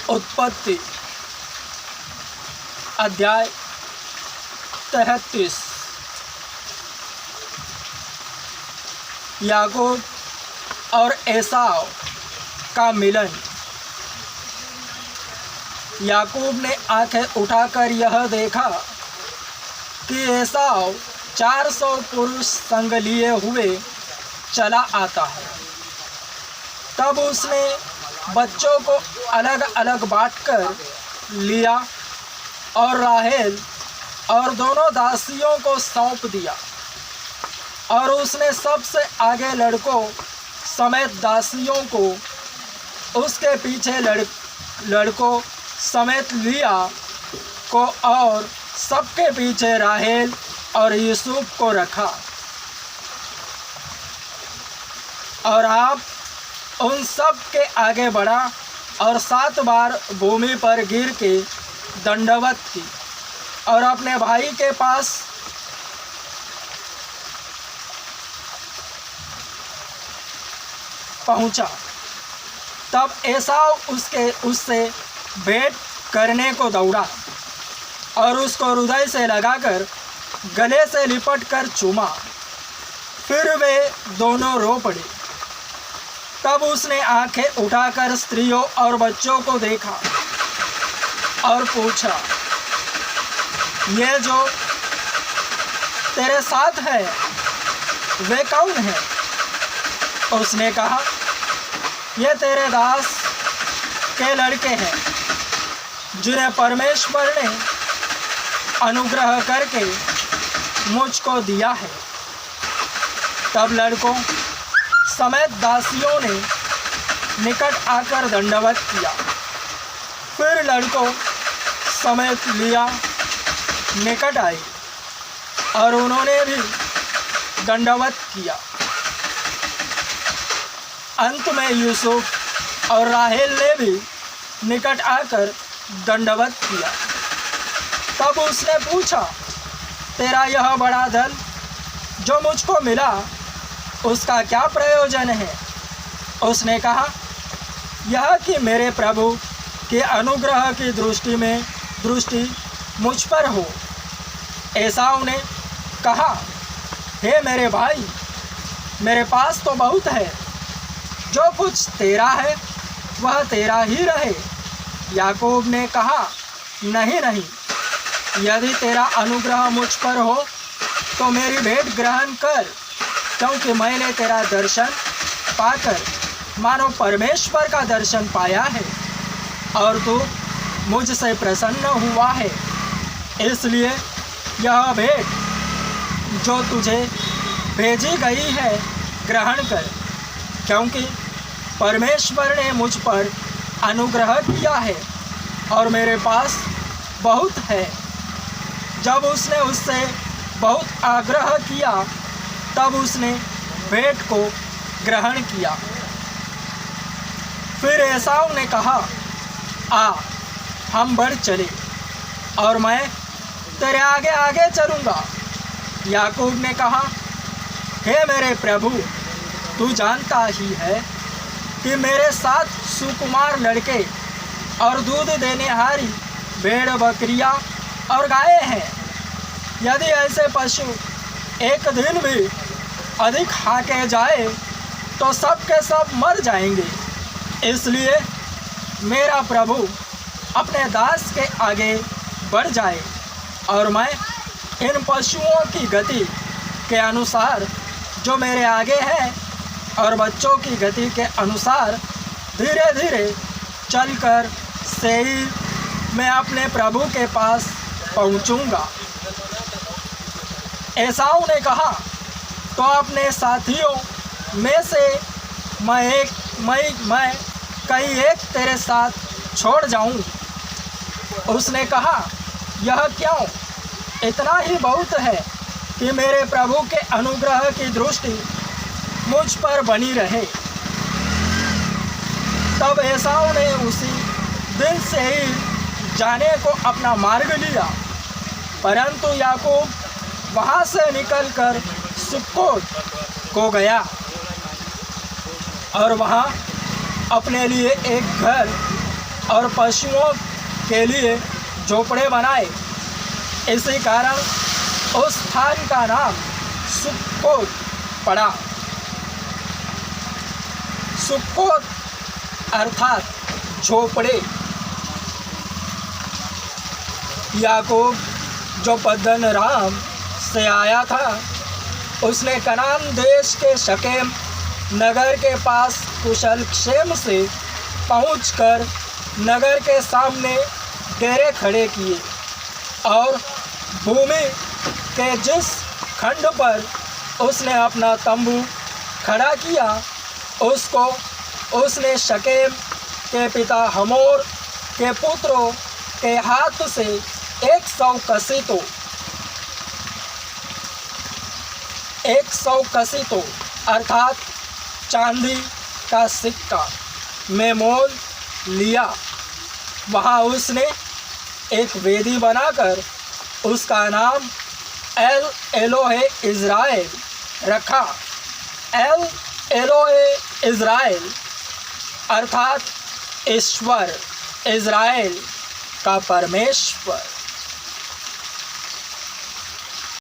उत्पत्ति अध्याय 33। याकूब और एसाव का मिलन। याकूब ने आंखें उठाकर यह देखा कि एसाव 400 पुरुष संग लिए हुए चला आता है। तब उसने बच्चों को अलग अलग बांटकर लिया और राहेल और दोनों दासियों को सौंप दिया, और उसने सबसे आगे लड़कों समेत दासियों को उसके पीछे लड़कों समेत लिया को और सबके पीछे राहेल और यूसुफ को रखा। और आप उन सब के आगे बढ़ा और 7 बार भूमि पर गिर के दंडवत की और अपने भाई के पास पहुंचा। तब एसाव उससे भेंट करने को दौड़ा और उसको हृदय से लगाकर गले से लिपट कर चूमा। फिर वे दोनों रो पड़े। तब उसने आंखें उठाकर स्त्रियों और बच्चों को देखा और पूछा, ये जो तेरे साथ है वे कौन है? उसने कहा, ये तेरे दास के लड़के हैं जिन्हें परमेश्वर ने अनुग्रह करके मुझको दिया है। तब लड़कों समेत दासियों ने निकट आकर दंडवत किया। फिर लड़कों समेत लिया निकट आई और उन्होंने भी दंडवत किया। अंत में यूसुफ और राहेल ने भी निकट आकर दंडवत किया। तब उसने पूछा, तेरा यह बड़ा धन जो मुझको मिला उसका क्या प्रयोजन है? उसने कहा, यह कि मेरे प्रभु के अनुग्रह की दृष्टि मुझ पर हो। एसाव ने कहा, हे मेरे भाई, मेरे पास तो बहुत है, जो कुछ तेरा है वह तेरा ही रहे। याकूब ने कहा, नहीं नहीं, यदि तेरा अनुग्रह मुझ पर हो तो मेरी भेंट ग्रहण कर, क्योंकि मैंने तेरा दर्शन पाकर मानो परमेश्वर का दर्शन पाया है और तू मुझसे प्रसन्न हुआ है। इसलिए यह भेंट जो तुझे भेजी गई है ग्रहण कर, क्योंकि परमेश्वर ने मुझ पर अनुग्रह किया है और मेरे पास बहुत है। जब उसने उससे बहुत आग्रह किया तब उसने भेंट को ग्रहण किया। फिर एसाव ने कहा, आ हम बढ़ चले और मैं तेरे आगे आगे चलूँगा। याकूब ने कहा, हे मेरे प्रभु, तू जानता ही है कि मेरे 7 सुकुमार लड़के और दूध देने हारी भेड़ बकरियां और गायें हैं। यदि ऐसे पशु एक दिन भी अधिक हाके जाए तो सब के सब मर जाएंगे। इसलिए मेरा प्रभु अपने दास के आगे बढ़ जाए और मैं इन पशुओं की गति के अनुसार जो मेरे आगे है और बच्चों की गति के अनुसार धीरे धीरे चलकर सेईर में अपने प्रभु के पास पहुंचूंगा। एसाव ने कहा, तो अपने साथियों में से मैं कहीं एक तेरे साथ छोड़ जाऊं? उसने कहा, यह क्यों? इतना ही बहुत है कि मेरे प्रभु के अनुग्रह की दृष्टि मुझ पर बनी रहे। तब एसाव ने उसी दिन से ही जाने को अपना मार्ग लिया, परंतु याकूब वहाँ से निकलकर सुक्कोत को गया और वहाँ अपने लिए एक घर और पशुओं के लिए झोपड़े बनाए। इसी कारण उस स्थान का नाम सुक्कोत पड़ा। सुक्कोत अर्थात झोपड़े। याकूब जो पद्दनराम से आया था, उसने कनान देश के शकेम नगर के पास कुशल क्षेम से पहुंचकर नगर के सामने डेरे खड़े किए और भूमि के जिस खंड पर उसने अपना तंबू खड़ा किया, उसको उसने शकेम के पिता हमोर के पुत्रों के हाथ से 100 कसीतो अर्थात चांदी का सिक्का में मोल लिया। वहाँ उसने एक वेदी बनाकर उसका नाम एल एलोहे इज़राइल रखा। एल एलोहे इज़राइल अर्थात ईश्वर, इज़राइल का परमेश्वर।